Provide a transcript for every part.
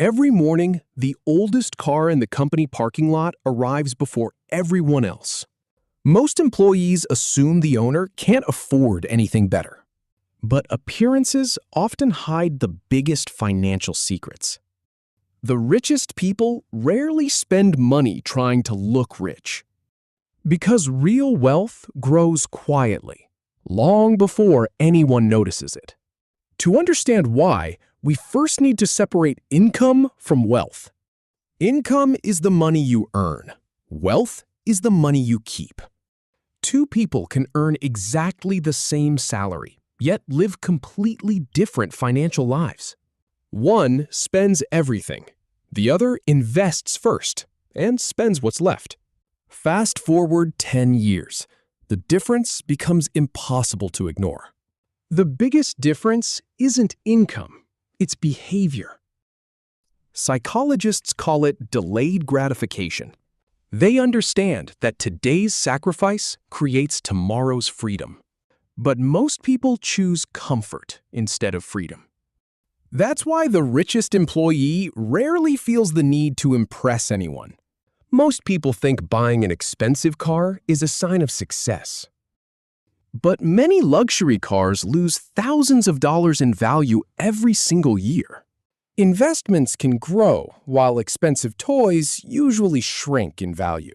Every morning, the oldest car in the company parking lot arrives before everyone else. Most employees assume the owner can't afford anything better. But appearances often hide the biggest financial secrets. The richest people rarely spend money trying to look rich. Because real wealth grows quietly, long before anyone notices it. To understand why, we first need to separate income from wealth. Income is the money you earn. Wealth is the money you keep. Two people can earn exactly the same salary, yet live completely different financial lives. One spends everything. The other invests first and spends what's left. Fast forward 10 years. The difference becomes impossible to ignore. The biggest difference isn't income, it's behavior. Psychologists call it delayed gratification. They understand that today's sacrifice creates tomorrow's freedom. But most people choose comfort instead of freedom. That's why the richest employee rarely feels the need to impress anyone. Most people think buying an expensive car is a sign of success. But many luxury cars lose thousands of dollars in value every single year. Investments can grow, while expensive toys usually shrink in value.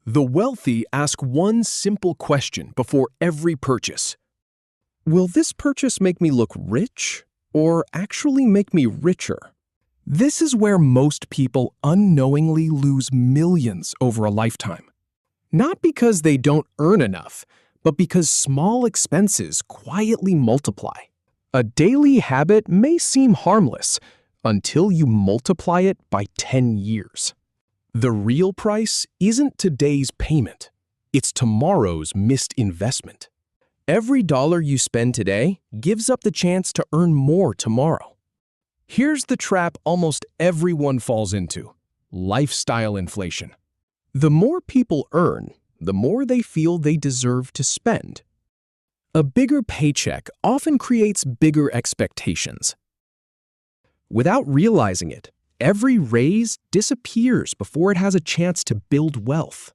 The wealthy ask one simple question before every purchase. Will this purchase make me look rich, or actually make me richer? This is where most people unknowingly lose millions over a lifetime. Not because they don't earn enough, but because small expenses quietly multiply. A daily habit may seem harmless until you multiply it by 10 years. The real price isn't today's payment. It's tomorrow's missed investment. Every dollar you spend today gives up the chance to earn more tomorrow. Here's the trap almost everyone falls into: lifestyle inflation. The more people earn, the more they feel they deserve to spend. A bigger paycheck often creates bigger expectations. Without realizing it, every raise disappears before it has a chance to build wealth.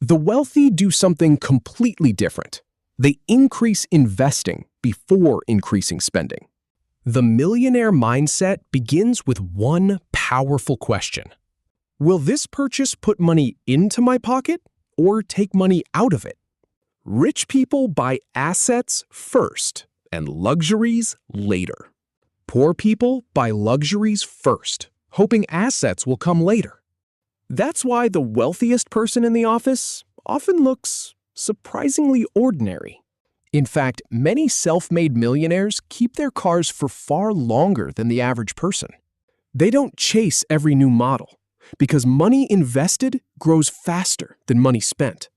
The wealthy do something completely different. They increase investing before increasing spending. The millionaire mindset begins with one powerful question. Will this purchase put money into my pocket or take money out of it? Rich people buy assets first and luxuries later. Poor people buy luxuries first, hoping assets will come later. That's why the wealthiest person in the office often looks surprisingly ordinary. In fact, many self-made millionaires keep their cars for far longer than the average person. They don't chase every new model, because money invested grows faster than money spent.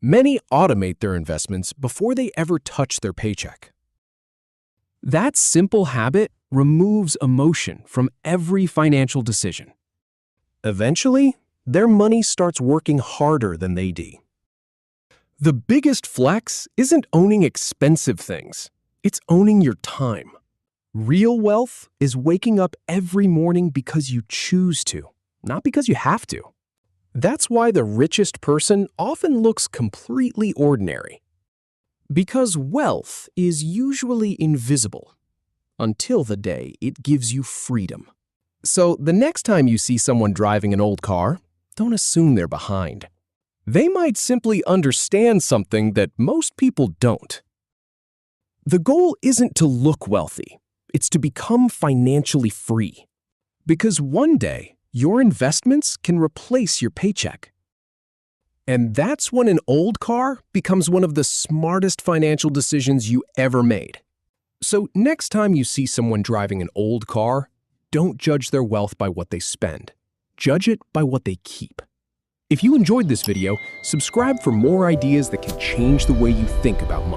Many automate their investments before they ever touch their paycheck. That simple habit removes emotion from every financial decision. Eventually, their money starts working harder than they do. The biggest flex isn't owning expensive things, it's owning your time. Real wealth is waking up every morning because you choose to, not because you have to. That's why the richest person often looks completely ordinary. Because wealth is usually invisible until the day it gives you freedom. So the next time you see someone driving an old car, don't assume they're behind. They might simply understand something that most people don't. The goal isn't to look wealthy, it's to become financially free. Because one day, your investments can replace your paycheck. And that's when an old car becomes one of the smartest financial decisions you ever made. So next time you see someone driving an old car, don't judge their wealth by what they spend. Judge it by what they keep. If you enjoyed this video, subscribe for more ideas that can change the way you think about money.